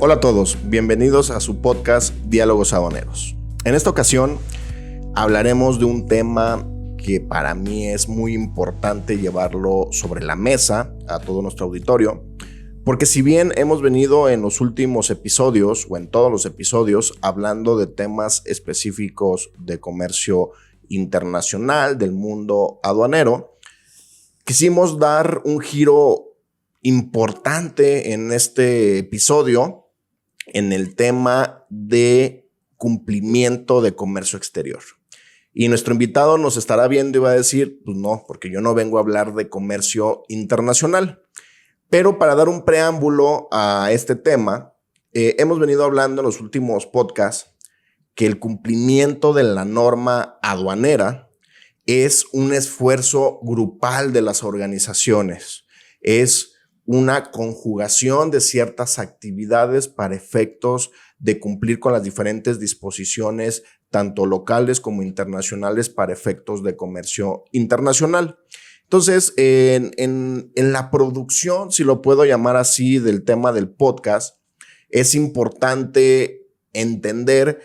Hola a todos, bienvenidos a su podcast Diálogos Aduaneros. En esta ocasión hablaremos de un tema que para mí es muy importante llevarlo sobre la mesa a todo nuestro auditorio, porque si bien hemos venido en los últimos episodios o en todos los episodios hablando de temas específicos de comercio internacional, del mundo aduanero, quisimos dar un giro importante en este episodio en el tema de cumplimiento de comercio exterior. Y nuestro invitado nos estará viendo y va a decir, pues no, porque yo no vengo a hablar de comercio internacional. Pero para dar un preámbulo a este tema, hemos venido hablando en los últimos podcasts que el cumplimiento de la norma aduanera es un esfuerzo grupal de las organizaciones. Es una conjugación de ciertas actividades para efectos de cumplir con las diferentes disposiciones, tanto locales como internacionales, para efectos de comercio internacional. Entonces, en la producción, si lo puedo llamar así, del tema del podcast, es importante entender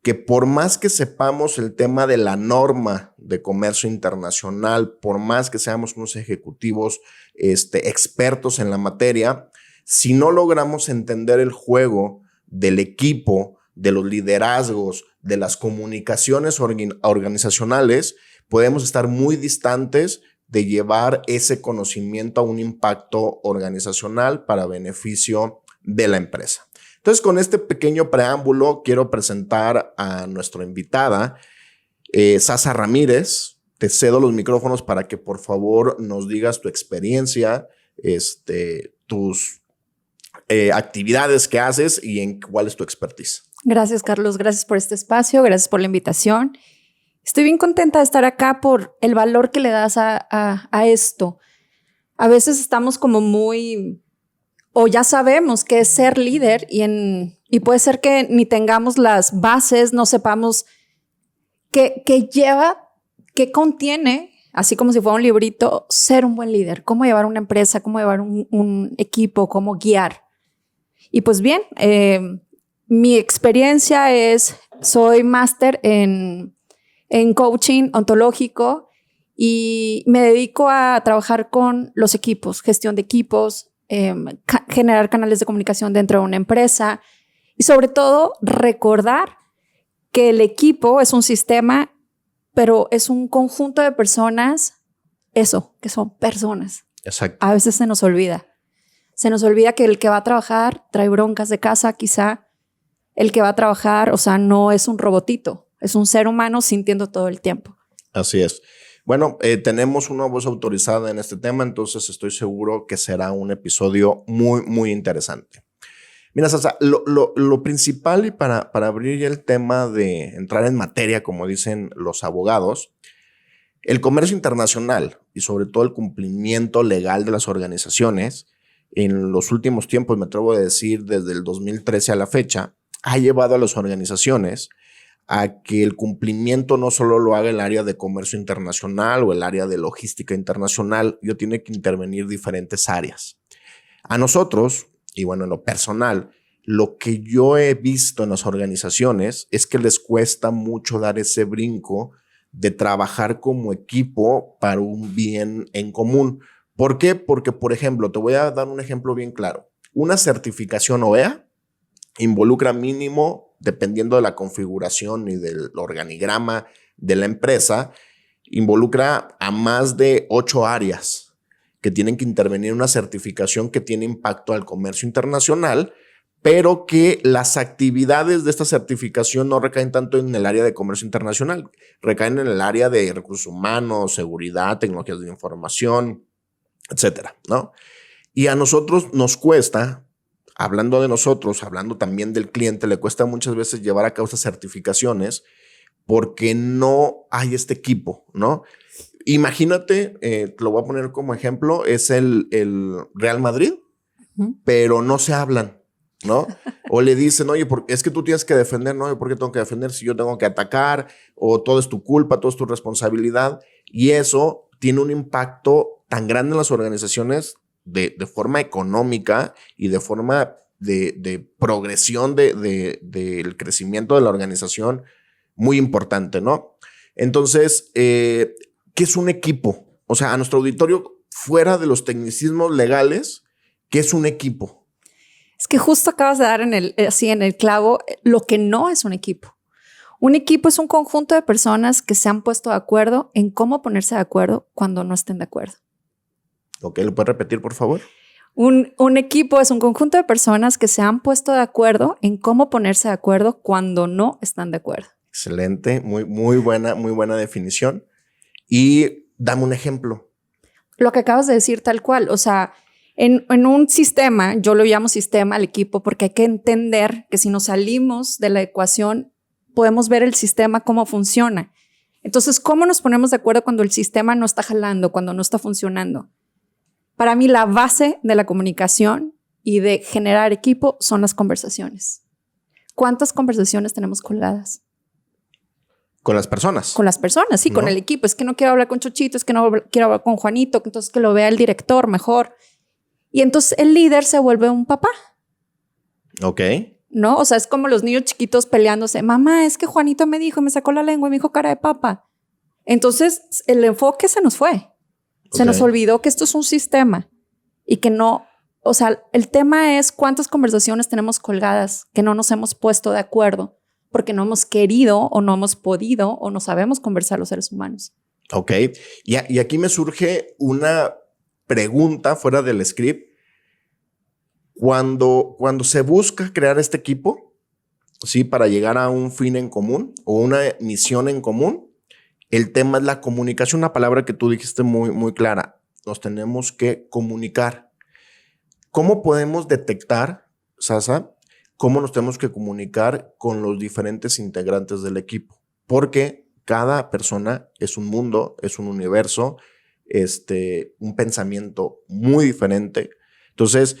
que por más que sepamos el tema de la norma de comercio internacional, por más que seamos unos ejecutivos expertos en la materia, si no logramos entender el juego del equipo, de los liderazgos, de las comunicaciones organizacionales, podemos estar muy distantes de llevar ese conocimiento a un impacto organizacional para beneficio de la empresa. Entonces, con este pequeño preámbulo, quiero presentar a nuestra invitada, Sasa Ramírez. Te cedo los micrófonos para que, por favor, nos digas tu experiencia, tus actividades que haces y en cuál es tu expertise. Gracias, Carlos. Gracias por este espacio. Gracias por la invitación. Estoy bien contenta de estar acá por el valor que le das a esto. A veces estamos como muy... o ya sabemos qué es ser líder y puede ser que ni tengamos las bases, no sepamos qué contiene, así como si fuera un librito, ser un buen líder, cómo llevar una empresa, cómo llevar un equipo, cómo guiar. Y pues bien, mi experiencia soy máster en coaching ontológico y me dedico a trabajar con los equipos, gestión de equipos, generar canales de comunicación dentro de una empresa y sobre todo recordar que el equipo es un sistema, pero es un conjunto de personas, que son personas. Exacto. A veces se nos olvida que el que va a trabajar trae broncas de casa, quizá el que va a trabajar, no es un robotito, es un ser humano sintiendo todo el tiempo. Así es. Bueno, tenemos una voz autorizada en este tema, entonces estoy seguro que será un episodio muy, muy interesante. Mira, Sasa, lo principal y para abrir ya el tema de entrar en materia, como dicen los abogados, el comercio internacional y sobre todo el cumplimiento legal de las organizaciones, en los últimos tiempos, me atrevo a decir desde el 2013 a la fecha, ha llevado a las organizaciones a que el cumplimiento no solo lo haga el área de comercio internacional o el área de logística internacional, tiene que intervenir diferentes áreas. A nosotros, y bueno, en lo personal, lo que yo he visto en las organizaciones es que les cuesta mucho dar ese brinco de trabajar como equipo para un bien en común. ¿Por qué? Porque, por ejemplo, te voy a dar un ejemplo bien claro. Una certificación OEA involucra mínimo, dependiendo de la configuración y del organigrama de la empresa, involucra a más de 8 áreas que tienen que intervenir en una certificación que tiene impacto al comercio internacional, pero que las actividades de esta certificación no recaen tanto en el área de comercio internacional, recaen en el área de recursos humanos, seguridad, tecnologías de información, etcétera, ¿no? Y a nosotros nos cuesta, hablando de nosotros, hablando también del cliente, le cuesta muchas veces llevar a cabo estas certificaciones porque no hay este equipo, ¿no? Imagínate, te lo voy a poner como ejemplo, es el Real Madrid, pero no se hablan, ¿no? O le dicen, oye, es que tú tienes que defender, ¿no? ¿Por qué tengo que defender si yo tengo que atacar? O todo es tu culpa, todo es tu responsabilidad. Y eso tiene un impacto tan grande en las organizaciones de forma económica y de forma de progresión del crecimiento de la organización muy importante, ¿no? Entonces, ¿qué es un equipo? O sea, a nuestro auditorio, fuera de los tecnicismos legales, ¿qué es un equipo? Es que justo acabas de dar en el clavo lo que no es un equipo. Un equipo es un conjunto de personas que se han puesto de acuerdo en cómo ponerse de acuerdo cuando no estén de acuerdo. Ok, ¿lo puedes repetir, por favor? Un equipo es un conjunto de personas que se han puesto de acuerdo en cómo ponerse de acuerdo cuando no están de acuerdo. Excelente, muy buena definición. Y dame un ejemplo. Lo que acabas de decir tal cual, o sea, en un sistema, yo lo llamo sistema al equipo porque hay que entender que si nos salimos de la ecuación, podemos ver el sistema cómo funciona. Entonces, ¿cómo nos ponemos de acuerdo cuando el sistema no está jalando, cuando no está funcionando? Para mí, la base de la comunicación y de generar equipo son las conversaciones. ¿Cuántas conversaciones tenemos colgadas? Con las personas. Con las personas, sí, ¿no? Con el equipo. Es que no quiero hablar con Chochito, es que no quiero hablar con Juanito, entonces que lo vea el director mejor. Y entonces el líder se vuelve un papá. Ok. ¿No? O sea, es como los niños chiquitos peleándose. Mamá, es que Juanito me dijo, me sacó la lengua y me dijo cara de papa. Entonces el enfoque se nos fue. Se nos olvidó que esto es un sistema y que no, o sea, el tema es cuántas conversaciones tenemos colgadas que no nos hemos puesto de acuerdo porque no hemos querido o no hemos podido o no sabemos conversar los seres humanos. Ok. Y aquí me surge una pregunta fuera del script. Cuando se busca crear este equipo, ¿sí? Para llegar a un fin en común o una misión en común, el tema es la comunicación, una palabra que tú dijiste muy clara. Nos tenemos que comunicar. ¿Cómo podemos detectar, Sasa, cómo nos tenemos que comunicar con los diferentes integrantes del equipo? Porque cada persona es un mundo, es un universo, un pensamiento muy diferente. Entonces,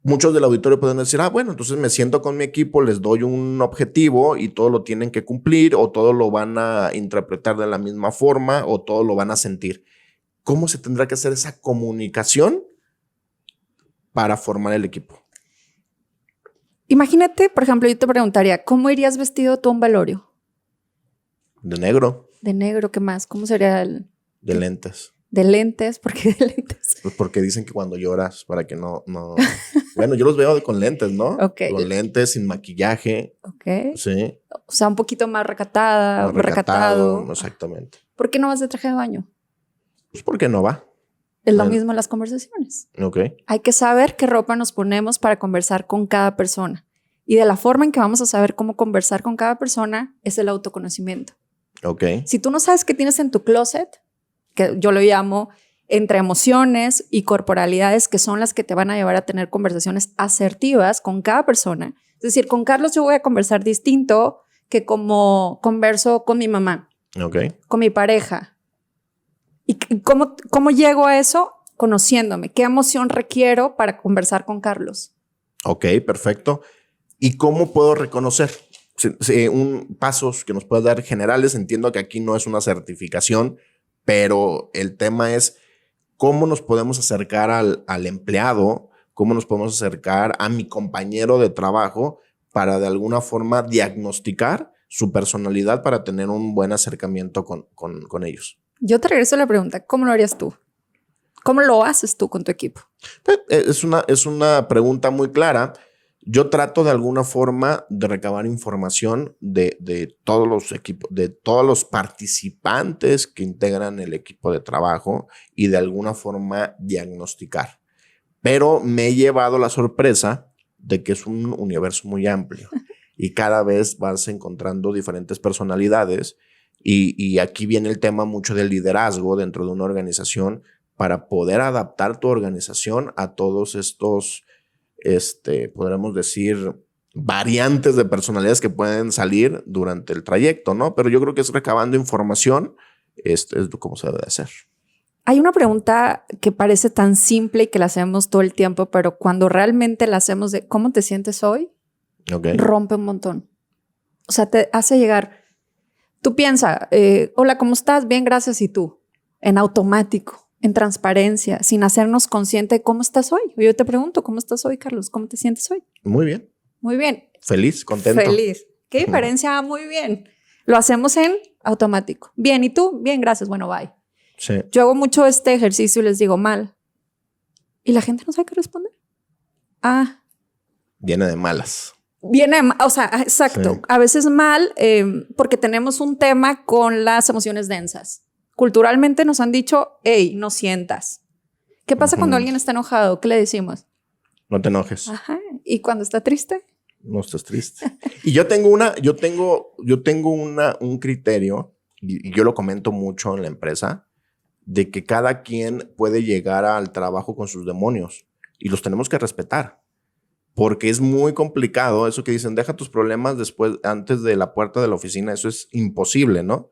muchos del auditorio pueden decir, bueno, entonces me siento con mi equipo, les doy un objetivo y todo lo tienen que cumplir o todo lo van a interpretar de la misma forma o todo lo van a sentir. ¿Cómo se tendrá que hacer esa comunicación para formar el equipo? Imagínate, por ejemplo, yo te preguntaría, ¿cómo irías vestido tú a un velorio? De negro. De negro, ¿qué más? ¿Cómo sería el...? De lentes. ¿De lentes? ¿Por qué de lentes? Pues porque dicen que cuando lloras, para que no... Bueno, yo los veo con lentes, ¿no? Ok. Con lentes, sin maquillaje. Ok. Sí. O sea, un poquito más recatada, Más recatado. recatado. Exactamente. ¿Por qué no vas de traje de baño? Pues porque no va. Es lo mismo en las conversaciones. Ok. Hay que saber qué ropa nos ponemos para conversar con cada persona. Y de la forma en que vamos a saber cómo conversar con cada persona es el autoconocimiento. Ok. Si tú no sabes qué tienes en tu closet, que yo lo llamo entre emociones y corporalidades, que son las que te van a llevar a tener conversaciones asertivas con cada persona. Es decir, con Carlos yo voy a conversar distinto que como converso con mi mamá, con mi pareja. ¿Y cómo llego a eso? Conociéndome. ¿Qué emoción requiero para conversar con Carlos? Ok, perfecto. ¿Y cómo puedo reconocer? Pasos que nos puedas dar generales. Entiendo que aquí no es una certificación, pero el tema es cómo nos podemos acercar al empleado, cómo nos podemos acercar a mi compañero de trabajo para de alguna forma diagnosticar su personalidad para tener un buen acercamiento con ellos. Yo te regreso a la pregunta, ¿cómo lo harías tú? ¿Cómo lo haces tú con tu equipo? Es una pregunta muy clara. Yo trato de alguna forma de recabar información de todos los equipos, de todos los participantes que integran el equipo de trabajo y de alguna forma diagnosticar. Pero me he llevado la sorpresa de que es un universo muy amplio y cada vez vas encontrando diferentes personalidades y aquí viene el tema mucho del liderazgo dentro de una organización para poder adaptar tu organización a todos estos podríamos decir, variantes de personalidades que pueden salir durante el trayecto, ¿no? Pero yo creo que es recabando información, es como se debe de hacer. Hay una pregunta que parece tan simple y que la hacemos todo el tiempo, pero cuando realmente la hacemos de ¿cómo te sientes hoy? Rompe un montón. O sea, te hace llegar. Tú piensas, hola, ¿cómo estás? Bien, gracias. ¿Y tú? En automático. en transparencia, sin hacernos consciente de cómo estás hoy. Yo te pregunto, ¿cómo estás hoy, Carlos? ¿Cómo te sientes hoy? Muy bien. Muy bien. Feliz, contento. Feliz. ¿Qué diferencia? Muy bien. Lo hacemos en automático. Bien, ¿y tú? Bien, gracias. Bueno, bye. Sí. Yo hago mucho este ejercicio y les digo mal. Y la gente no sabe qué responder. Viene de malas. O sea, exacto. Sí. A veces mal porque tenemos un tema con las emociones densas. Culturalmente nos han dicho, hey, no sientas. ¿Qué pasa cuando alguien está enojado? ¿Qué le decimos? No te enojes. Ajá. ¿Y cuando está triste? No estés triste. Y yo tengo un criterio, y yo lo comento mucho en la empresa, de que cada quien puede llegar al trabajo con sus demonios y los tenemos que respetar. Porque es muy complicado eso que dicen, deja tus problemas antes de la puerta de la oficina. Eso es imposible, ¿no?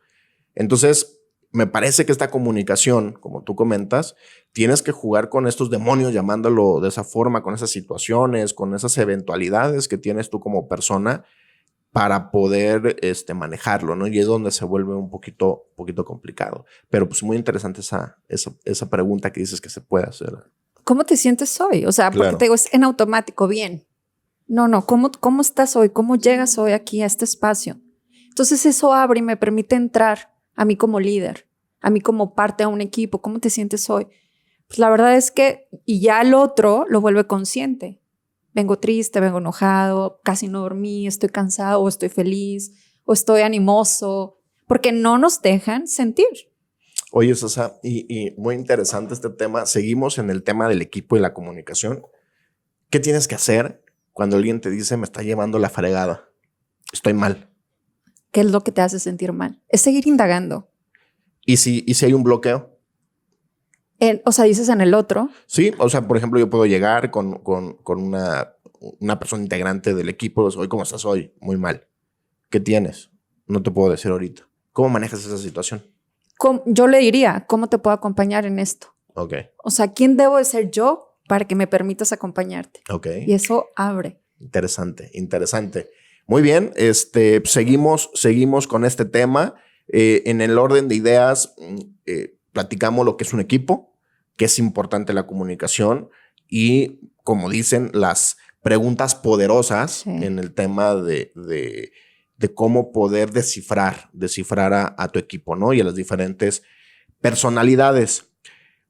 Entonces, me parece que esta comunicación, como tú comentas, tienes que jugar con estos demonios, llamándolo de esa forma, con esas situaciones, con esas eventualidades que tienes tú como persona para poder manejarlo, ¿no? Y es donde se vuelve un poquito complicado. Pero pues muy interesante esa pregunta que dices que se puede hacer. ¿Cómo te sientes hoy? O sea, porque te digo, es en automático, bien. No, ¿cómo estás hoy? ¿Cómo llegas hoy aquí a este espacio? Entonces eso abre y me permite entrar a mí como líder, a mí como parte de un equipo. ¿Cómo te sientes hoy? Pues la verdad es que, y ya el otro lo vuelve consciente. Vengo triste, vengo enojado, casi no dormí, estoy cansado, o estoy feliz, o estoy animoso, porque no nos dejan sentir. Oye, Sasa, y muy interesante este tema. Seguimos en el tema del equipo y la comunicación. ¿Qué tienes que hacer cuando alguien te dice, me está llevando la fregada? Estoy mal. ¿Qué es lo que te hace sentir mal? Es seguir indagando. ¿Y si hay un bloqueo? O sea, dices en el otro. Sí, o sea, por ejemplo, yo puedo llegar con una persona integrante del equipo. Oye, ¿cómo estás hoy? Muy mal. ¿Qué tienes? No te puedo decir ahorita. ¿Cómo manejas esa situación? Yo le diría, ¿cómo te puedo acompañar en esto? Ok. O sea, ¿quién debo de ser yo para que me permitas acompañarte? Ok. Y eso abre. Interesante. Muy bien, seguimos con este tema. En el orden de ideas, platicamos lo que es un equipo, que es importante la comunicación y, como dicen, las preguntas poderosas Sí. en el tema de cómo poder descifrar a tu equipo, ¿no? Y a las diferentes personalidades.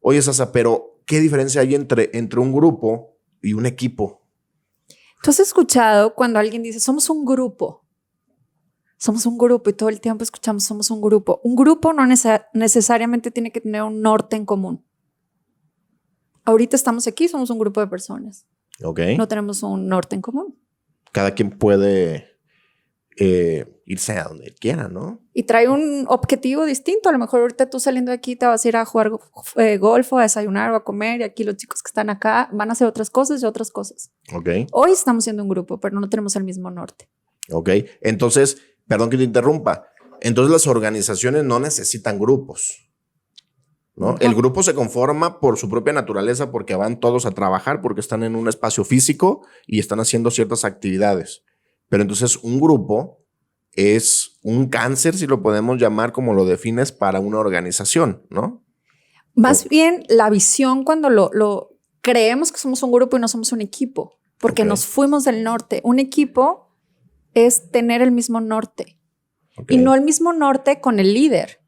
Oye, Sasa, pero ¿qué diferencia hay entre un grupo y un equipo? ¿Tú has escuchado cuando alguien dice, somos un grupo? Somos un grupo y todo el tiempo escuchamos, somos un grupo. Un grupo no necesariamente tiene que tener un norte en común. Ahorita estamos aquí, somos un grupo de personas. Ok. No tenemos un norte en común. Cada quien puede irse a donde quiera, ¿no? Y trae un objetivo distinto. A lo mejor ahorita tú saliendo de aquí te vas a ir a jugar golf o a desayunar o a comer y aquí los chicos que están acá van a hacer otras cosas y otras cosas. Ok. Hoy estamos siendo un grupo, pero no tenemos el mismo norte. Ok. Entonces, perdón que te interrumpa. Entonces las organizaciones no necesitan grupos, ¿no? El grupo se conforma por su propia naturaleza porque van todos a trabajar, porque están en un espacio físico y están haciendo ciertas actividades. Pero entonces un grupo es un cáncer, si lo podemos llamar como lo defines, para una organización, ¿no? Más bien la visión cuando lo creemos que somos un grupo y no somos un equipo, porque nos fuimos del norte. Un equipo es tener el mismo norte y no el mismo norte con el líder,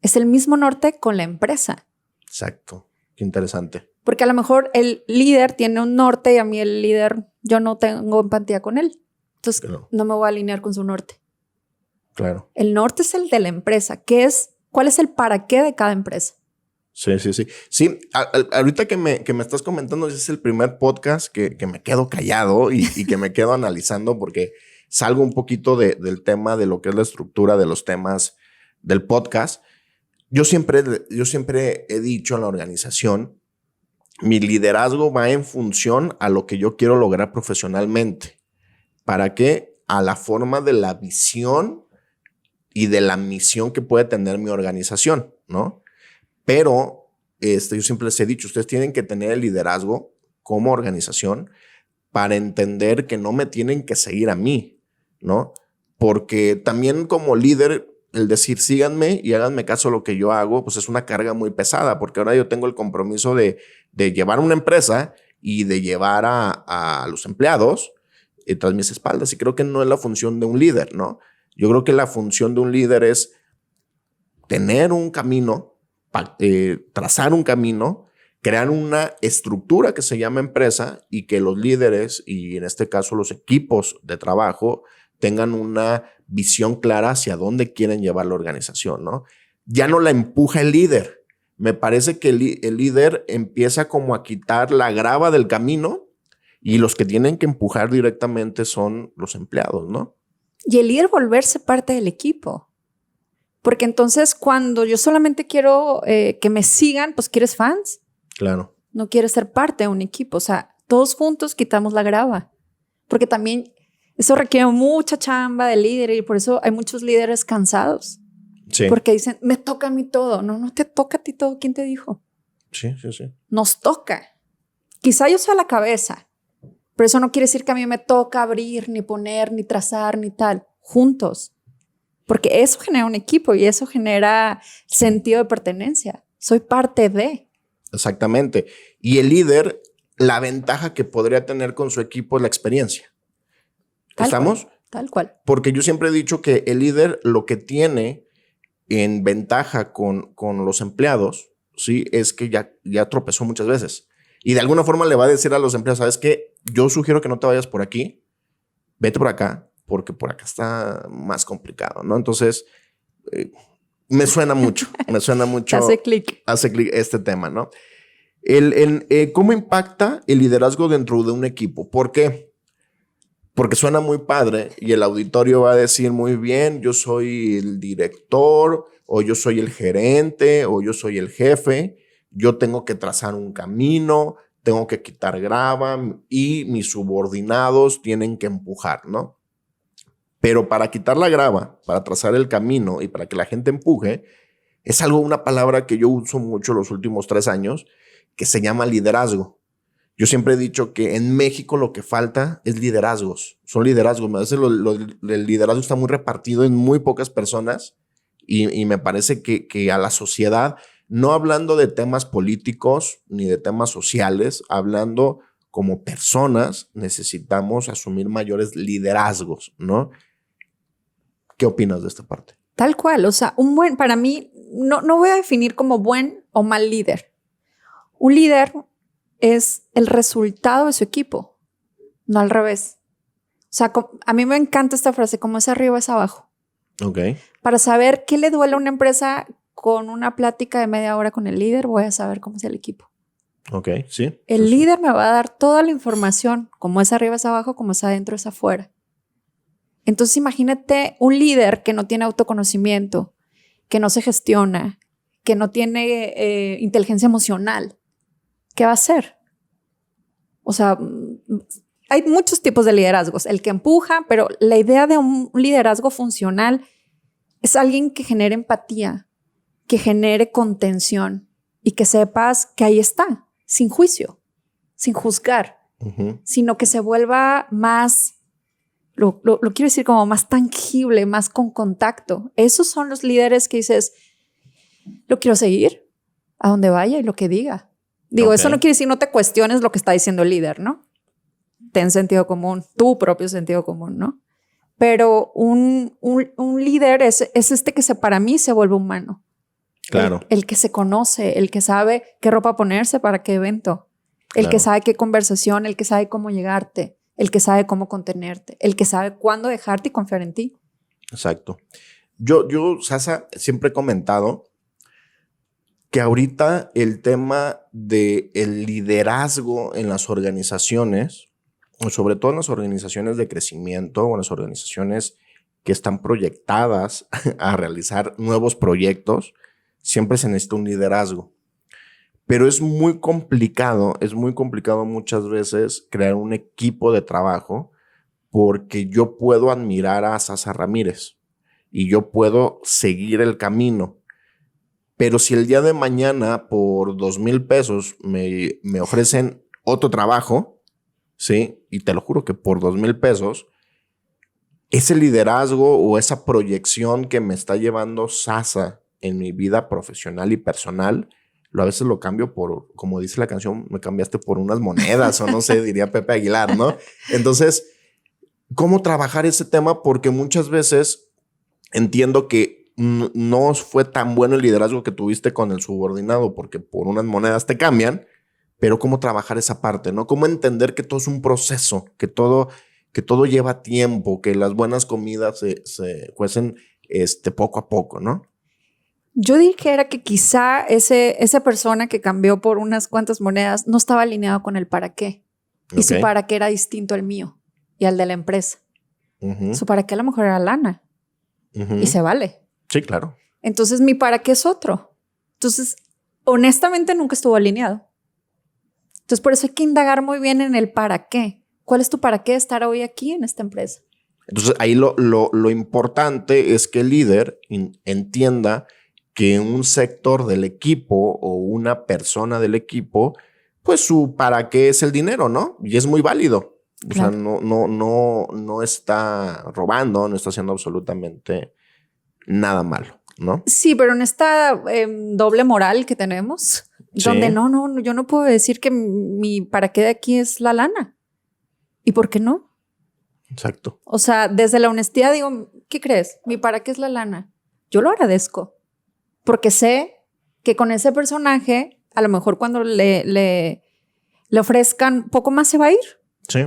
es el mismo norte con la empresa. Exacto, qué interesante. Porque a lo mejor el líder tiene un norte y a mí el líder, yo no tengo empatía con él. Entonces no me voy a alinear con su norte. Claro. El norte es el de la empresa. ¿Cuál es el para qué de cada empresa? Sí. Sí, ahorita que me estás comentando, ese es el primer podcast que me quedo callado y que me quedo analizando porque salgo un poquito del tema de lo que es la estructura de los temas del podcast. Yo siempre he dicho en la organización, mi liderazgo va en función a lo que yo quiero lograr profesionalmente. ¿Para qué? A la forma de la visión y de la misión que puede tener mi organización, ¿no? Pero yo siempre les he dicho, ustedes tienen que tener el liderazgo como organización para entender que no me tienen que seguir a mí, ¿no? Porque también como líder el decir síganme y háganme caso a lo que yo hago, pues es una carga muy pesada, porque ahora yo tengo el compromiso de llevar una empresa y de llevar a los empleados tras mis espaldas. Y creo que no es la función de un líder, ¿no? Yo creo que la función de un líder es tener un camino, trazar un camino, crear una estructura que se llama empresa y que los líderes, y en este caso los equipos de trabajo, tengan una visión clara hacia dónde quieren llevar la organización, ¿no? Ya no la empuja el líder. Me parece que el líder empieza como a quitar la grava del camino y los que tienen que empujar directamente son los empleados, ¿no? Y el líder volverse parte del equipo. Porque entonces cuando yo solamente quiero que me sigan, pues quieres fans. Claro. No quieres ser parte de un equipo. O sea, todos juntos quitamos la grava. Porque también eso requiere mucha chamba del líder y por eso hay muchos líderes cansados. Sí. Porque dicen, me toca a mí todo. No, no te toca a ti todo. ¿Quién te dijo? Sí. Nos toca. Quizá yo sea la cabeza, pero eso no quiere decir que a mí me toca abrir, ni poner, ni trazar, ni tal. Juntos. Porque eso genera un equipo y eso genera sentido de pertenencia. Soy parte de. Exactamente. Y el líder, la ventaja que podría tener con su equipo es la experiencia. ¿Estamos? Tal cual. Porque yo siempre he dicho que el líder lo que tiene en ventaja con los empleados, ¿sí? Es que ya tropezó muchas veces. Y de alguna forma le va a decir a los empleados, ¿sabes qué? Yo sugiero que no te vayas por aquí, vete por acá, porque por acá está más complicado, ¿no? Entonces, me suena mucho. Hace clic este tema, ¿no? ¿Cómo impacta el liderazgo dentro de un equipo? ¿Por qué? Porque suena muy padre y el auditorio va a decir muy bien, yo soy el director o yo soy el gerente o yo soy el jefe, yo tengo que trazar un camino, tengo que quitar grava y mis subordinados tienen que empujar, ¿no? Pero para quitar la grava, para trazar el camino y para que la gente empuje, es una palabra que yo uso mucho los últimos 3 años, que se llama liderazgo. Yo siempre he dicho que en México lo que falta es liderazgos. Son liderazgos. A veces el liderazgo está muy repartido en muy pocas personas y me parece que a la sociedad, no hablando de temas políticos ni de temas sociales, hablando como personas, necesitamos asumir mayores liderazgos, ¿no? ¿Qué opinas de esta parte? Tal cual. O sea, para mí, no voy a definir como buen o mal líder. Un líder es el resultado de su equipo, no al revés. O sea, a mí me encanta esta frase, como es arriba es abajo. Ok. Para saber qué le duele a una empresa con una plática de media hora con el líder, voy a saber cómo es el equipo. Ok, sí. El líder me va a dar toda la información, como es arriba es abajo, como es adentro es afuera. Entonces imagínate un líder que no tiene autoconocimiento, que no se gestiona, que no tiene inteligencia emocional. ¿Qué va a hacer? O sea, hay muchos tipos de liderazgos. El que empuja, pero la idea de un liderazgo funcional es alguien que genere empatía, que genere contención y que sepas que ahí está, sin juicio, sin juzgar, sino que se vuelva más, lo quiero decir como más tangible, más con contacto. Esos son los líderes que dices, lo quiero seguir a donde vaya y lo que diga. Digo, eso no quiere decir no te cuestiones lo que está diciendo el líder, ¿no? Ten sentido común, tu propio sentido común, ¿no? Pero un líder es este que para mí se vuelve humano. Claro. El que se conoce, el que sabe qué ropa ponerse para qué evento, el que sabe qué conversación, el que sabe cómo llegarte, el que sabe cómo contenerte, el que sabe cuándo dejarte y confiar en ti. Exacto. Yo, Sasa, siempre he comentado que ahorita el tema del liderazgo en las organizaciones, sobre todo en las organizaciones de crecimiento o en las organizaciones que están proyectadas a realizar nuevos proyectos, siempre se necesita un liderazgo. Pero es muy complicado muchas veces crear un equipo de trabajo porque yo puedo admirar a Sasa Ramírez y yo puedo seguir el camino. Pero si el día de mañana por 2,000 pesos me ofrecen otro trabajo, ¿sí? Y te lo juro que por 2,000 pesos ese liderazgo o esa proyección que me está llevando Sasa en mi vida profesional y personal, a veces lo cambio por, como dice la canción, me cambiaste por unas monedas o no sé, diría Pepe Aguilar, ¿no? Entonces, ¿cómo trabajar ese tema? Porque muchas veces entiendo que no fue tan bueno el liderazgo que tuviste con el subordinado porque por unas monedas te cambian, pero ¿cómo trabajar esa parte, no? ¿Cómo entender que todo es un proceso, que todo lleva tiempo, que las buenas comidas se cuecen poco a poco, ¿no? Yo dijera que quizá esa persona que cambió por unas cuantas monedas no estaba alineado con el para qué. Y su para qué era distinto al mío y al de la empresa. Su para qué a lo mejor era lana. Y se vale. Sí, claro. Entonces mi para qué es otro. Entonces, honestamente nunca estuvo alineado. Entonces, por eso hay que indagar muy bien en el para qué. ¿Cuál es tu para qué estar hoy aquí en esta empresa? Entonces, ahí lo importante es que el líder entienda que un sector del equipo o una persona del equipo, pues su para qué es el dinero, ¿no? Y es muy válido. Claro. O sea, no está robando, no está haciendo absolutamente nada malo, ¿no? Sí, pero en esta doble moral que tenemos, donde yo no puedo decir que mi para qué de aquí es la lana. ¿Y por qué no? Exacto. O sea, desde la honestidad digo, ¿qué crees? Mi para qué es la lana. Yo lo agradezco. Porque sé que con ese personaje, a lo mejor cuando le ofrezcan poco más se va a ir. Sí.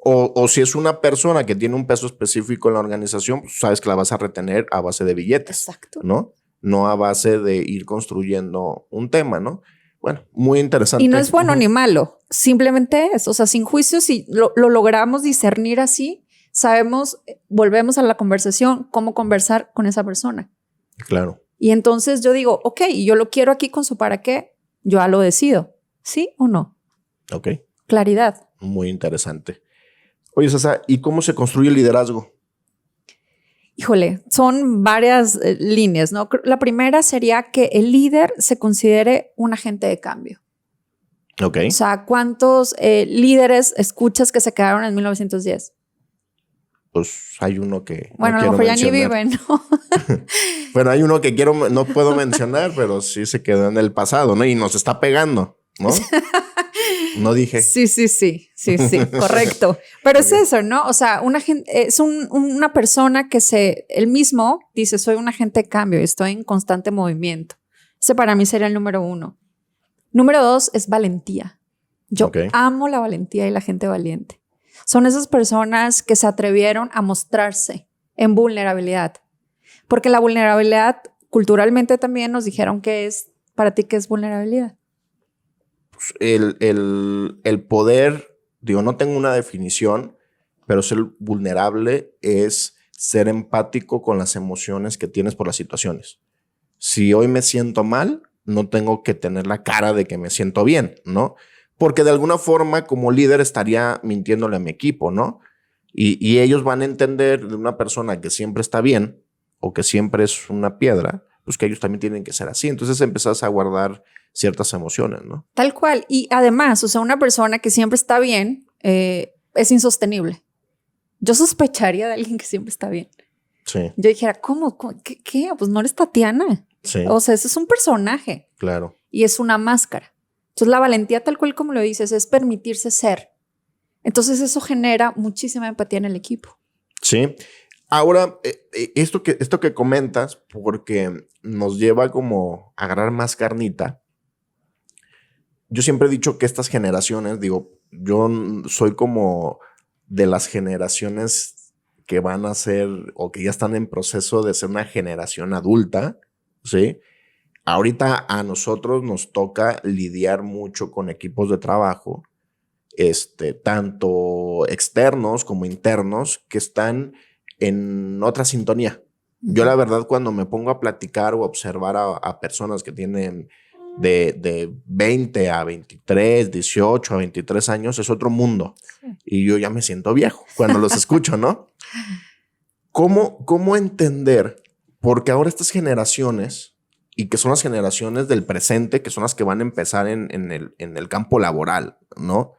O si es una persona que tiene un peso específico en la organización, pues sabes que la vas a retener a base de billetes. Exacto. No a base de ir construyendo un tema, ¿no? Bueno, muy interesante. Y no es bueno ni malo, simplemente es, o sea, sin juicio, si lo logramos discernir así, sabemos, volvemos a la conversación, cómo conversar con esa persona. Claro. Y entonces yo digo, ok, yo lo quiero aquí con su para qué, yo ya lo decido, ¿sí o no? Ok. Claridad. Muy interesante. Oye, Sasa, ¿y cómo se construye el liderazgo? Híjole, son varias líneas, ¿no? La primera sería que el líder se considere un agente de cambio. Ok. O sea, ¿cuántos líderes escuchas que se quedaron en 1910? Pues hay uno que bueno, no a lo mejor ya ni mencionar. viven, ¿no? Bueno, hay uno que no puedo mencionar, pero sí se quedó en el pasado, ¿no? Y nos está pegando, ¿no? No dije. Sí, correcto. Pero es eso, ¿no? O sea, es una persona que él mismo dice, soy un agente de cambio y estoy en constante movimiento. Ese para mí sería el número 1. Número 2 es valentía. Yo amo la valentía y la gente valiente. Son esas personas que se atrevieron a mostrarse en vulnerabilidad. Porque la vulnerabilidad, culturalmente también nos dijeron que es, para ti, ¿qué es vulnerabilidad? Pues el poder, digo, no tengo una definición, pero ser vulnerable es ser empático con las emociones que tienes por las situaciones. Si hoy me siento mal, no tengo que tener la cara de que me siento bien, ¿no? Porque de alguna forma como líder estaría mintiéndole a mi equipo, ¿no? Y ellos van a entender de una persona que siempre está bien o que siempre es una piedra, pues que ellos también tienen que ser así. Entonces empezás a guardar ciertas emociones, ¿no? Tal cual. Y además, o sea, una persona que siempre está bien es insostenible. Yo sospecharía de alguien que siempre está bien. Sí. Yo dijera, ¿cómo? ¿Qué? Pues no eres Tatiana. Sí. O sea, ese es un personaje. Claro. Y es una máscara. Entonces, la valentía, tal cual como lo dices, es permitirse ser. Entonces, eso genera muchísima empatía en el equipo. Sí. Ahora, esto que comentas, porque nos lleva como a agarrar más carnita. Yo siempre he dicho que estas generaciones, digo, yo soy como de las generaciones que van a ser o que ya están en proceso de ser una generación adulta, ¿sí? Ahorita a nosotros nos toca lidiar mucho con equipos de trabajo, tanto externos como internos, que están en otra sintonía. Yo la verdad cuando me pongo a platicar o a observar a personas que tienen de 20 a 23, 18 a 23 años, es otro mundo. Sí. Y yo ya me siento viejo cuando los escucho, ¿no? ¿Cómo entender? Porque ahora estas generaciones, y que son las generaciones del presente, que son las que van a empezar en el campo laboral, ¿no?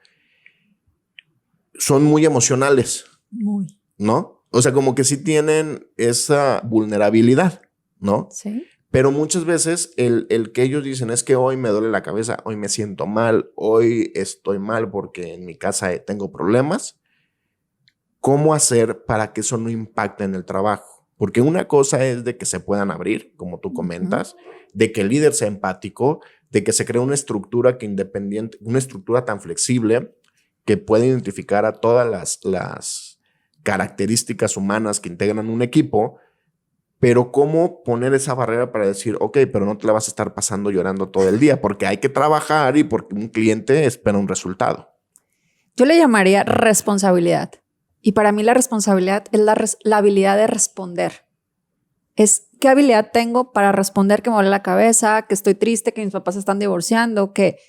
Son muy emocionales. Muy. ¿No? O sea, como que sí tienen esa vulnerabilidad, ¿no? Sí. Pero muchas veces el que ellos dicen es que hoy me duele la cabeza, hoy me siento mal, hoy estoy mal porque en mi casa tengo problemas. ¿Cómo hacer para que eso no impacte en el trabajo? Porque una cosa es de que se puedan abrir, como tú comentas, de que el líder sea empático, de que se cree una estructura una estructura tan flexible que puede identificar a todas las características humanas que integran un equipo, pero cómo poner esa barrera para decir, ok, pero no te la vas a estar pasando llorando todo el día, porque hay que trabajar y porque un cliente espera un resultado. Yo le llamaría responsabilidad. Y para mí la responsabilidad es la habilidad de responder. Es qué habilidad tengo para responder que me duele la cabeza, que estoy triste, que mis papás se están divorciando, que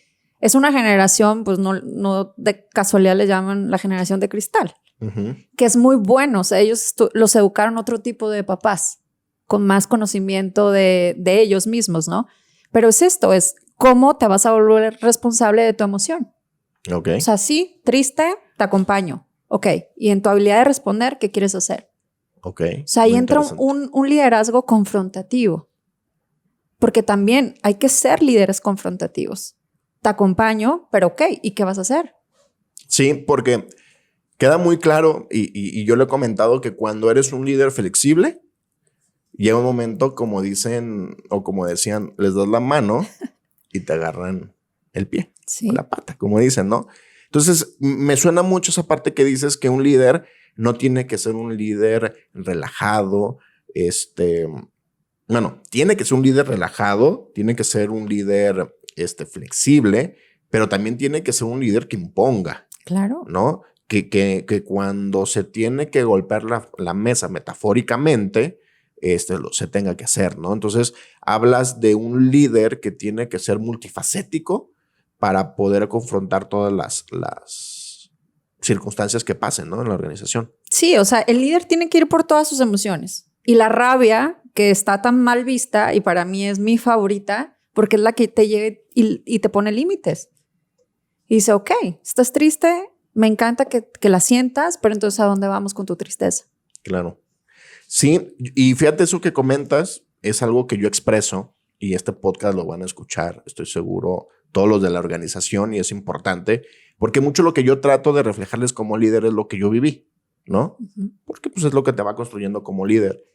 es una generación, pues no de casualidad le llaman la generación de cristal, que es muy bueno. O sea, ellos los educaron otro tipo de papás, con más conocimiento de ellos mismos, ¿no? Pero es esto, es cómo te vas a volver responsable de tu emoción. Ok. O sea, sí, triste, te acompaño. Ok, y en tu habilidad de responder, ¿qué quieres hacer? Ok. O sea, ahí entra un liderazgo confrontativo. Porque también hay que ser líderes confrontativos. Te acompaño, pero ok, ¿y qué vas a hacer? Sí, porque queda muy claro, y yo le he comentado que cuando eres un líder flexible, llega un momento, como dicen, o como decían, les das la mano y te agarran el pie, sí, o la pata, como dicen, ¿no? Entonces, me suena mucho esa parte que dices que un líder no tiene que ser un líder relajado, bueno, tiene que ser un líder relajado, tiene que ser un líder flexible, pero también tiene que ser un líder que imponga. Claro. ¿No? Que cuando se tiene que golpear la mesa metafóricamente, se tenga que hacer, ¿no? Entonces, hablas de un líder que tiene que ser multifacético para poder confrontar todas las circunstancias que pasen, ¿no? En la organización. Sí, o sea, el líder tiene que ir por todas sus emociones. Y la rabia, que está tan mal vista, y para mí es mi favorita, porque es la que te llega y te pone límites. Y dice, ok, estás triste, me encanta que la sientas, pero entonces ¿a dónde vamos con tu tristeza? Claro. Sí, y fíjate, eso que comentas es algo que yo expreso y este podcast lo van a escuchar, estoy seguro, todos los de la organización, y es importante porque mucho lo que yo trato de reflejarles como líder es lo que yo viví, ¿no? Porque pues es lo que te va construyendo como líder.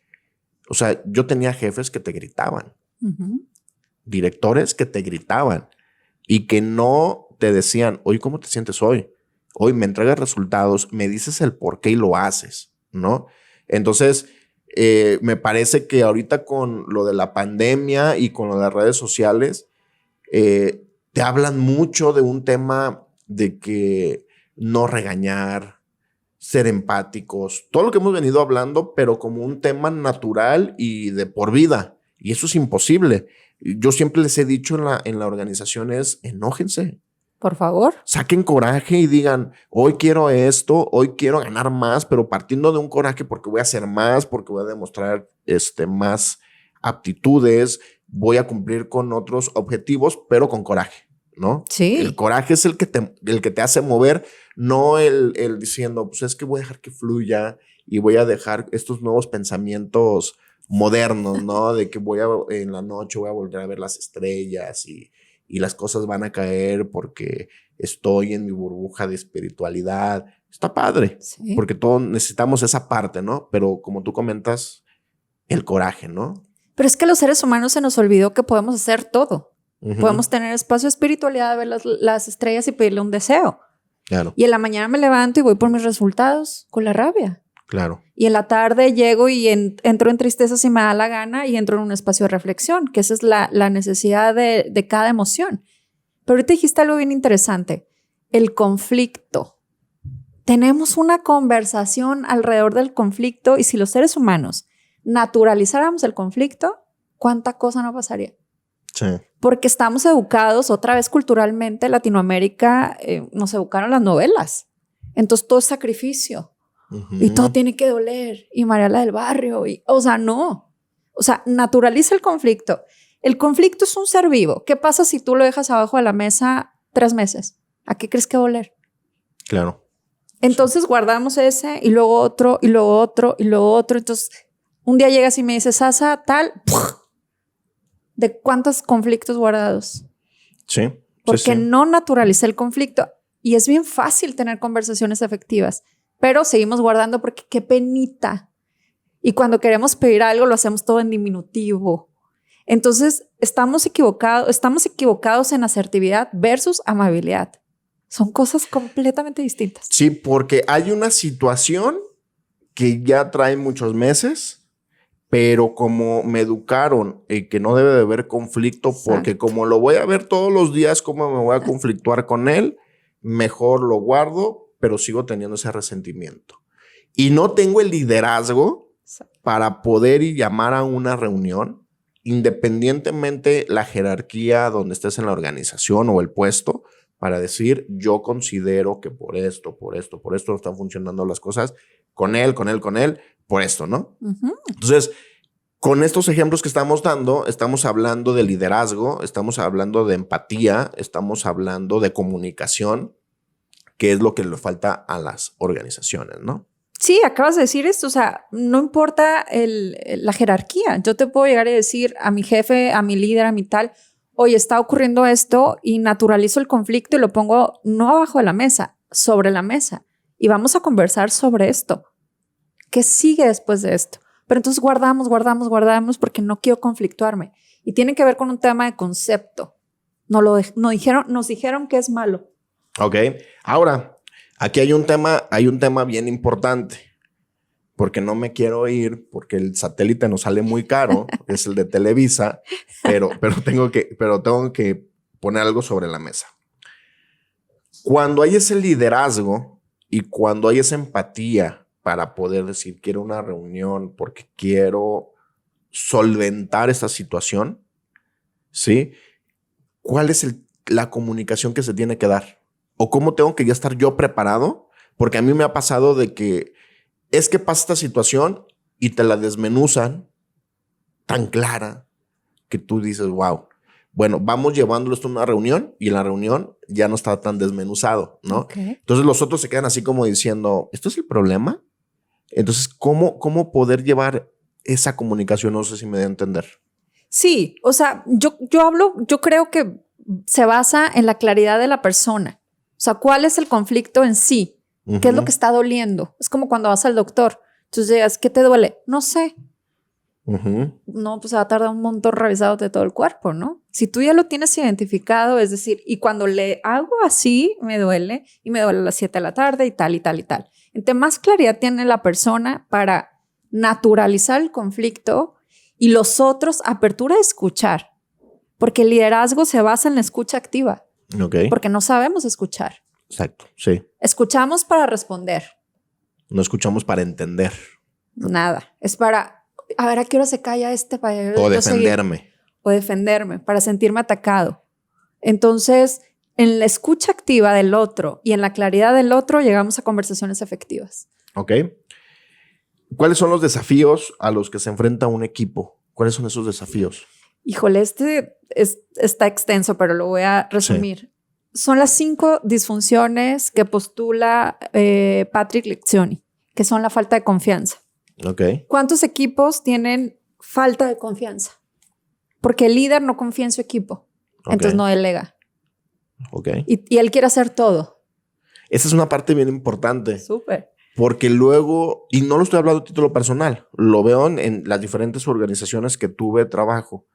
O sea, yo tenía jefes que te gritaban, directores que te gritaban y que no te decían, oye, ¿cómo te sientes hoy? Hoy me entregas resultados, me dices el por qué y lo haces, ¿no? Entonces, me parece que ahorita con lo de la pandemia y con lo de las redes sociales, te hablan mucho de un tema de que no regañar, ser empáticos, todo lo que hemos venido hablando, pero como un tema natural y de por vida. Y eso es imposible. Yo siempre les he dicho en la organización es, enójense. Por favor. Saquen coraje y digan, hoy quiero esto, hoy quiero ganar más, pero partiendo de un coraje porque voy a hacer más, porque voy a demostrar más aptitudes, voy a cumplir con otros objetivos, pero con coraje, ¿no? Sí. El coraje es el que te hace mover, no el diciendo, pues es que voy a dejar que fluya y voy a dejar estos nuevos pensamientos modernos, ¿no? De que en la noche voy a volver a ver las estrellas y las cosas van a caer porque estoy en mi burbuja de espiritualidad. Está padre, sí, porque todos necesitamos esa parte, ¿no? Pero como tú comentas, el coraje, ¿no? Pero es que los seres humanos se nos olvidó que podemos hacer todo. Podemos tener espacio de espiritualidad, ver las estrellas y pedirle un deseo. Claro. Y en la mañana me levanto y voy por mis resultados con la rabia. Claro. Y en la tarde llego y entro en tristeza si me da la gana y entro en un espacio de reflexión, que esa es la necesidad de cada emoción. Pero ahorita dijiste algo bien interesante, el conflicto. Tenemos una conversación alrededor del conflicto y si los seres humanos naturalizáramos el conflicto, ¿cuánta cosa no pasaría? Sí. Porque estamos educados, otra vez culturalmente, Latinoamérica, nos educaron las novelas. Entonces todo es sacrificio. Y todo tiene que doler. Y María la del barrio. O sea, no. O sea, naturaliza el conflicto. El conflicto es un ser vivo. ¿Qué pasa si tú lo dejas abajo de la mesa 3 meses? ¿A qué crees que va a oler? Claro. Entonces guardamos ese y luego otro y luego otro y luego otro. Entonces un día llegas y me dices, Sasa, tal, ¿de cuántos conflictos guardados? Sí. Porque no naturalicé el conflicto. Y es bien fácil tener conversaciones efectivas, pero seguimos guardando porque qué penita. Y cuando queremos pedir algo lo hacemos todo en diminutivo. Entonces estamos equivocados en asertividad versus amabilidad. Son cosas completamente distintas. Sí, porque hay una situación que ya trae muchos meses, pero como me educaron que no debe de haber conflicto, porque como lo voy a ver todos los días, cómo me voy a conflictuar con él, mejor lo guardo, pero sigo teniendo ese resentimiento. Y no tengo el liderazgo para poder llamar a una reunión, independientemente la jerarquía donde estés en la organización o el puesto, para decir, yo considero que por esto no están funcionando las cosas con él, por esto, ¿no? Entonces, con estos ejemplos que estamos dando, estamos hablando de liderazgo, estamos hablando de empatía, estamos hablando de comunicación, que es lo que le falta a las organizaciones, ¿no? Sí, acabas de decir esto, o sea, no importa la jerarquía. Yo te puedo llegar y decir a mi jefe, a mi líder, a mi tal, oye, está ocurriendo esto y naturalizo el conflicto y lo pongo no abajo de la mesa, sobre la mesa. Y vamos a conversar sobre esto. ¿Qué sigue después de esto? Pero entonces guardamos porque no quiero conflictuarme. Y tiene que ver con un tema de concepto. Nos dijeron que es malo. Ok. Ahora, aquí hay un tema bien importante. Porque no me quiero ir, porque el satélite nos sale muy caro, es el de Televisa, pero tengo que poner algo sobre la mesa. Cuando hay ese liderazgo y cuando hay esa empatía para poder decir, quiero una reunión porque quiero solventar esta situación, ¿sí? ¿Cuál es la comunicación que se tiene que dar? ¿O cómo tengo que ya estar yo preparado? Porque a mí me ha pasado de que es que pasa esta situación y te la desmenuzan tan clara que tú dices, wow, bueno, vamos llevándolo esto a una reunión y en la reunión ya no está tan desmenuzado, ¿no? Okay. Entonces los otros se quedan así como diciendo, ¿esto es el problema? Entonces, ¿cómo poder esa comunicación? No sé si me da a entender. Sí, o sea, yo creo que se basa en la claridad de la persona. O sea, ¿cuál es el conflicto en sí? ¿Qué es lo que está doliendo? Es como cuando vas al doctor. Entonces llegas, ¿qué te duele? No sé. No, pues se va a tardar un montón revisándote todo el cuerpo, ¿no? Si tú ya lo tienes identificado, es decir, y cuando le hago así, me duele, y me duele a las 7 de la tarde y tal, y tal, y tal. Entre más claridad tiene la persona para naturalizar el conflicto y los otros, apertura a escuchar. Porque el liderazgo se basa en la escucha activa. Okay. Porque no sabemos escuchar. Exacto, sí. Escuchamos para responder. No escuchamos para entender. Nada. Es para, a ver, ¿a qué hora se calla para o defenderme. Seguir? O defenderme, para sentirme atacado. Entonces, en la escucha activa del otro y en la claridad del otro, llegamos a conversaciones efectivas. Ok. ¿Cuáles son los desafíos a los que se enfrenta un equipo? ¿Cuáles son esos desafíos? Híjole, está extenso, pero lo voy a resumir. Sí. Son las 5 disfunciones que postula Patrick Lencioni, que son la falta de confianza. Okay. ¿Cuántos equipos tienen falta de confianza? Porque el líder no confía en su equipo, entonces no delega. Okay. Y él quiere hacer todo. Esa es una parte bien importante. Súper. Porque luego, y no lo estoy hablando a título personal, lo veo en las diferentes organizaciones que tuve trabajo,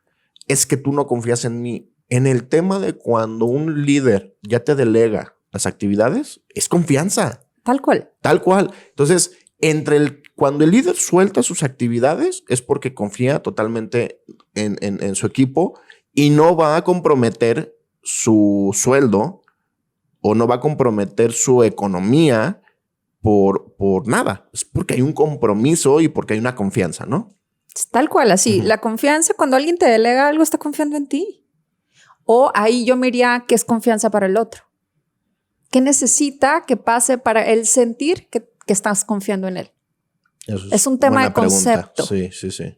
es que tú no confías en mí. En el tema de cuando un líder ya te delega las actividades, es confianza. Tal cual. Tal cual. Entonces, cuando el líder suelta sus actividades, es porque confía totalmente en su equipo y no va a comprometer su sueldo o no va a comprometer su economía por nada. Es porque hay un compromiso y porque hay una confianza, ¿no? Tal cual, así. La confianza, cuando alguien te delega algo, está confiando en ti. O ahí yo me iría qué es confianza para el otro. ¿Qué necesita que pase para él sentir que estás confiando en él? Eso es un tema de concepto. Sí.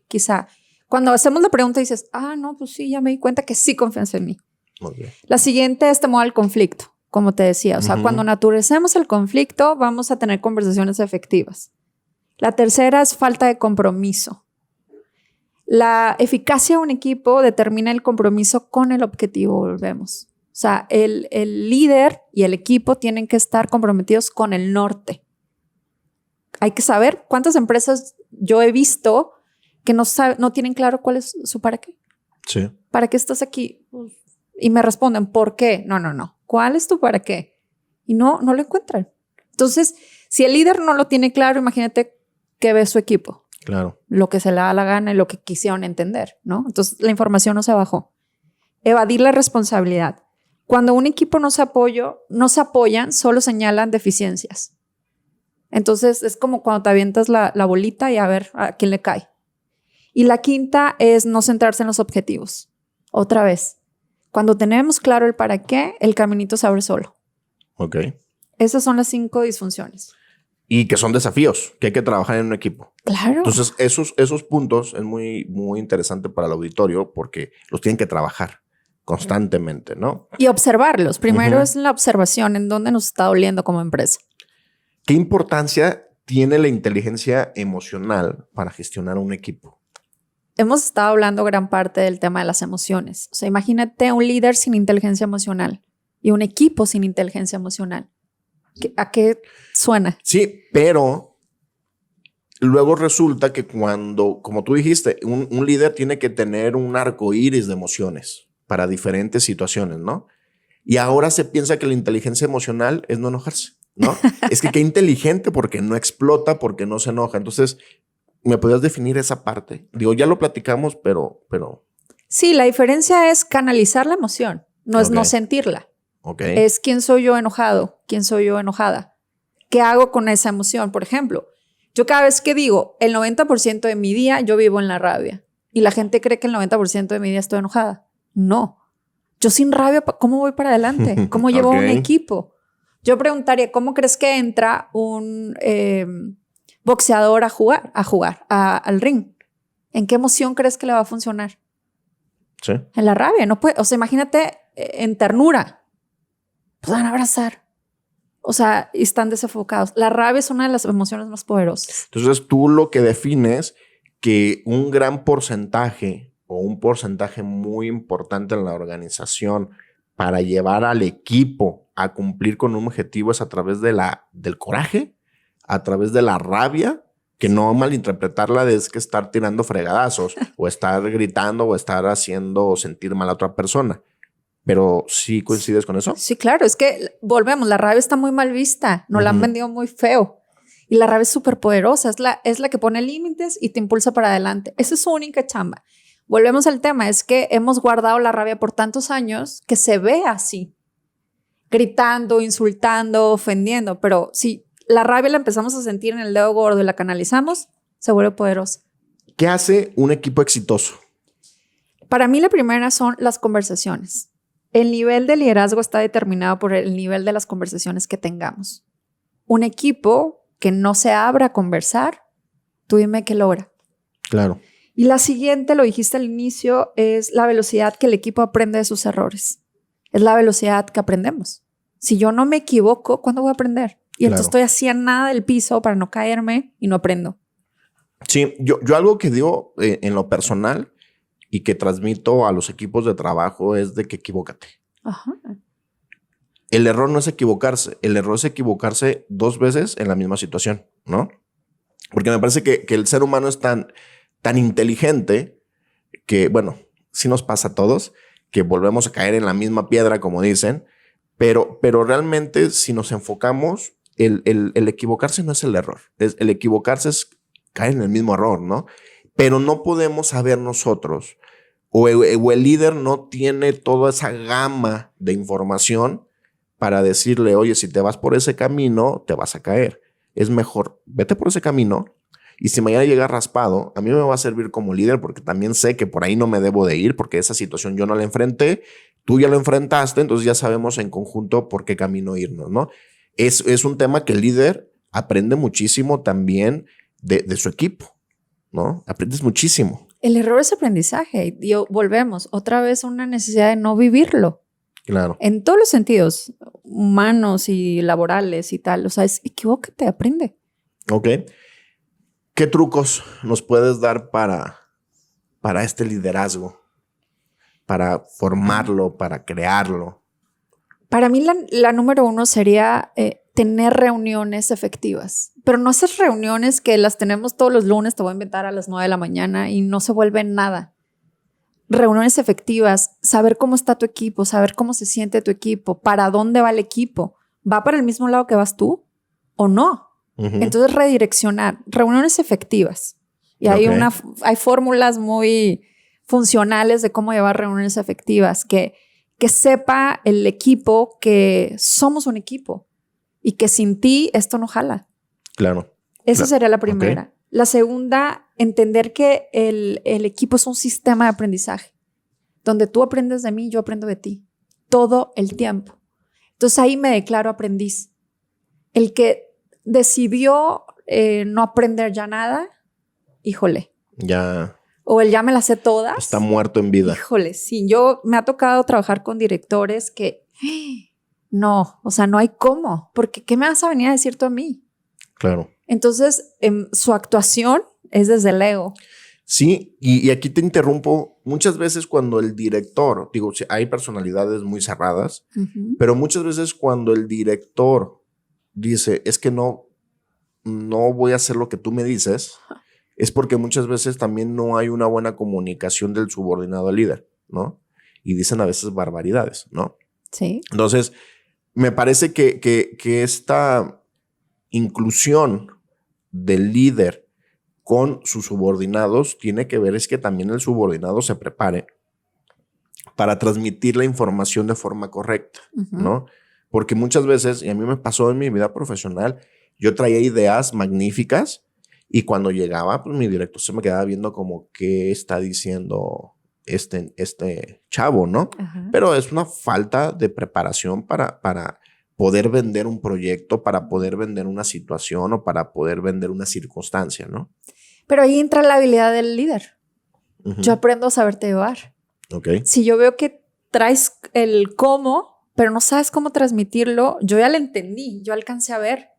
Quizá. Cuando hacemos la pregunta dices, no, pues sí, ya me di cuenta que sí confías en mí. Okay. La siguiente es temor al conflicto. como te decía. O sea, cuando naturalicemos el conflicto, vamos a tener conversaciones efectivas. La tercera es falta de compromiso. La eficacia de un equipo determina el compromiso con el objetivo, volvemos. O sea, el líder y el equipo tienen que estar comprometidos con el norte. Hay que saber cuántas empresas yo he visto que no tienen claro cuál es su para qué. Sí. ¿Para qué estás aquí? Y me responden, ¿por qué? No. ¿Cuál es tu para qué? Y no lo encuentran. Entonces, si el líder no lo tiene claro, imagínate qué ve su equipo. Claro. Lo que se le da la gana y lo que quisieron entender, ¿no? Entonces, la información no se bajó. Evadir la responsabilidad. Cuando un equipo no se apoyan, solo señalan deficiencias. Entonces, es como cuando te avientas la bolita y a ver a quién le cae. Y la quinta es no centrarse en los objetivos. Otra vez, cuando tenemos claro el para qué, el caminito se abre solo. Ok. Esas son las 5 disfunciones. Y que son desafíos que hay que trabajar en un equipo. Claro. Entonces, esos puntos es muy, muy interesante para el auditorio porque los tienen que trabajar constantemente, ¿no? Y observarlos. Primero es la observación en dónde nos está doliendo como empresa. ¿Qué importancia tiene la inteligencia emocional para gestionar un equipo? Hemos estado hablando gran parte del tema de las emociones. O sea, imagínate un líder sin inteligencia emocional y un equipo sin inteligencia emocional. ¿A qué suena? Sí, pero luego resulta que cuando, como tú dijiste, un líder tiene que tener un arco iris de emociones para diferentes situaciones, ¿no? Y ahora se piensa que la inteligencia emocional es no enojarse, ¿no? Es que qué inteligente porque no explota, porque no se enoja. Entonces, ¿me podrías definir esa parte? Digo, ya lo platicamos, pero... Sí, la diferencia es canalizar la emoción, no es no sentirla. Okay. Es quién soy yo enojado, quién soy yo enojada. ¿Qué hago con esa emoción? Por ejemplo, yo cada vez que digo el 90% de mi día yo vivo en la rabia y la gente cree que el 90% de mi día estoy enojada. No. Yo sin rabia, ¿cómo voy para adelante? ¿Cómo llevo un equipo? Yo preguntaría, ¿cómo crees que entra un boxeador a jugar al ring? ¿En qué emoción crees que le va a funcionar? Sí. En la rabia. No puede, o sea, imagínate en ternura. Pues van a abrazar. O sea, y están desenfocados. La rabia es una de las emociones más poderosas. Entonces tú lo que defines que un gran porcentaje o un porcentaje muy importante en la organización para llevar al equipo a cumplir con un objetivo es a través del coraje, a través de la rabia, que no malinterpretarla de es que estar tirando fregadazos o estar gritando o estar haciendo sentir mal a otra persona. Pero ¿sí coincides con eso? Sí, claro. Es que volvemos. La rabia está muy mal vista. Nos la han vendido muy feo. Y la rabia es súper poderosa. Es la que pone límites y te impulsa para adelante. Esa es su única chamba. Volvemos al tema. Es que hemos guardado la rabia por tantos años que se ve así. Gritando, insultando, ofendiendo. Pero si la rabia la empezamos a sentir en el dedo gordo y la canalizamos, se vuelve poderosa. ¿Qué hace un equipo exitoso? Para mí la primera son las conversaciones. El nivel de liderazgo está determinado por el nivel de las conversaciones que tengamos. Un equipo que no se abra a conversar, tú dime qué logra. Claro. Y la siguiente, lo dijiste al inicio, es la velocidad que el equipo aprende de sus errores. Es la velocidad que aprendemos. Si yo no me equivoco, ¿cuándo voy a aprender? Y entonces estoy así a nada del piso para no caerme y no aprendo. Sí, yo algo que digo en lo personal y que transmito a los equipos de trabajo es de que equivócate. Ajá. El error no es equivocarse. El error es equivocarse 2 veces en la misma situación, ¿no? Porque me parece que el ser humano es tan inteligente que, bueno, sí nos pasa a todos, que volvemos a caer en la misma piedra, como dicen, pero realmente si nos enfocamos, el equivocarse no es el error. El equivocarse es caer en el mismo error, ¿no? Pero no podemos saber nosotros, o el líder no tiene toda esa gama de información para decirle, oye, si te vas por ese camino, te vas a caer. Es mejor, vete por ese camino y si mañana llega raspado, a mí me va a servir como líder porque también sé que por ahí no me debo de ir porque esa situación yo no la enfrenté, tú ya lo enfrentaste, entonces ya sabemos en conjunto por qué camino irnos, ¿no? Es un tema que el líder aprende muchísimo también de su equipo, ¿no? Aprendes muchísimo. El error es aprendizaje. Y volvemos otra vez a una necesidad de no vivirlo. Claro. En todos los sentidos, humanos y laborales y tal. O sea, equivócate, aprende. Ok. ¿Qué trucos nos puedes dar para este liderazgo? Para formarlo, para crearlo. Para mí la número 1 sería tener reuniones efectivas. Pero no esas reuniones que las tenemos todos los lunes, te voy a inventar a las 9 de la mañana y no se vuelven nada. Reuniones efectivas, saber cómo está tu equipo, saber cómo se siente tu equipo, para dónde va el equipo. ¿Va para el mismo lado que vas tú o no? Uh-huh. Entonces redireccionar, reuniones efectivas. Y hay fórmulas muy funcionales de cómo llevar reuniones efectivas, que sepa el equipo que somos un equipo y que sin ti esto no jala. Claro. Esa sería la primera. Okay. La segunda, entender que el equipo es un sistema de aprendizaje, donde tú aprendes de mí, yo aprendo de ti, todo el tiempo. Entonces ahí me declaro aprendiz. El que decidió no aprender ya nada, híjole. Ya. O el ya me las sé todas. Está muerto en vida. Híjole, sí. Me ha tocado trabajar con directores que no, o sea, no hay cómo, porque ¿qué me vas a venir a decir tú a mí? Claro. Entonces, su actuación es desde el ego. Sí, y aquí te interrumpo. Muchas veces cuando el director, digo, hay personalidades muy cerradas, uh-huh. Pero muchas veces cuando el director dice, es que no voy a hacer lo que tú me dices, es porque muchas veces también no hay una buena comunicación del subordinado al líder, ¿no? Y dicen a veces barbaridades, ¿no? Sí. Entonces, me parece que esta inclusión del líder con sus subordinados tiene que ver es que también el subordinado se prepare para transmitir la información de forma correcta, uh-huh. ¿no? Porque muchas veces, y a mí me pasó en mi vida profesional, yo traía ideas magníficas y cuando llegaba, pues mi director se me quedaba viendo como qué está diciendo este chavo, ¿no? Uh-huh. Pero es una falta de preparación para poder vender un proyecto, para poder vender una situación o para poder vender una circunstancia, ¿no? Pero ahí entra la habilidad del líder. Uh-huh. Yo aprendo a saberte llevar. Okay. Si yo veo que traes el cómo, pero no sabes cómo transmitirlo, yo ya lo entendí, yo alcancé a ver.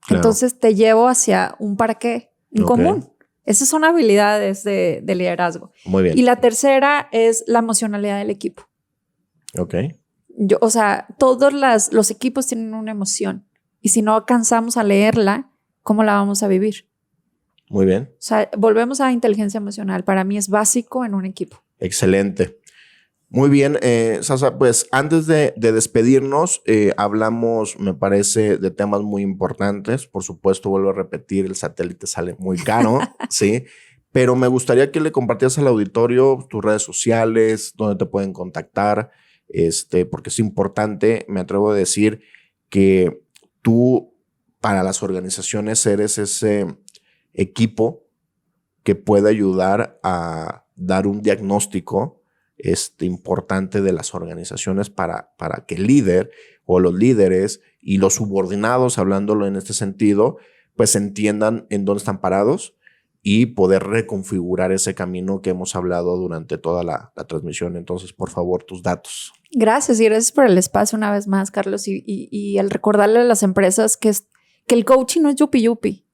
Claro. Entonces te llevo hacia un para qué en común. Esas son habilidades de liderazgo. Muy bien. Y la tercera es la emocionalidad del equipo. Ok. O sea, todos los equipos tienen una emoción. Y si no alcanzamos a leerla, ¿cómo la vamos a vivir? Muy bien. O sea, volvemos a inteligencia emocional. Para mí es básico en un equipo. Excelente. Muy bien, Sasa, pues antes de despedirnos, hablamos, me parece, de temas muy importantes. Por supuesto, vuelvo a repetir, el satélite sale muy caro, ¿sí? Pero me gustaría que le compartieras al auditorio tus redes sociales, dónde te pueden contactar, porque es importante, me atrevo a decir que tú, para las organizaciones, eres ese equipo que puede ayudar a dar un diagnóstico importante de las organizaciones para que el líder o los líderes y los subordinados, hablándolo en este sentido, pues entiendan en dónde están parados y poder reconfigurar ese camino que hemos hablado durante toda la transmisión. Entonces, por favor, tus datos. Gracias y gracias por el espacio una vez más, Carlos, y al recordarle a las empresas que el coaching no es yupi yupi,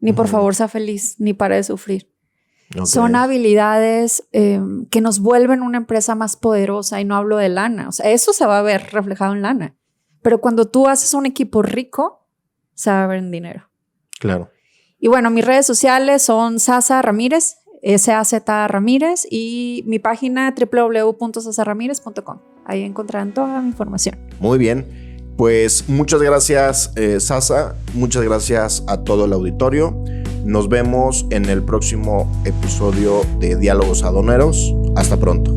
ni por favor sea feliz, ni pare de sufrir. Okay. Son habilidades que nos vuelven una empresa más poderosa y no hablo de lana. O sea, eso se va a ver reflejado en lana. Pero cuando tú haces un equipo rico, se va a ver en dinero. Claro. Y bueno, mis redes sociales son Sasa Ramírez, S-A-Z Ramírez, y mi página www.sasaramirez.com. Ahí encontrarán toda mi información. Muy bien. Pues muchas gracias, Sasa. Muchas gracias a todo el auditorio. Nos vemos en el próximo episodio de Diálogos Aduaneros. Hasta pronto.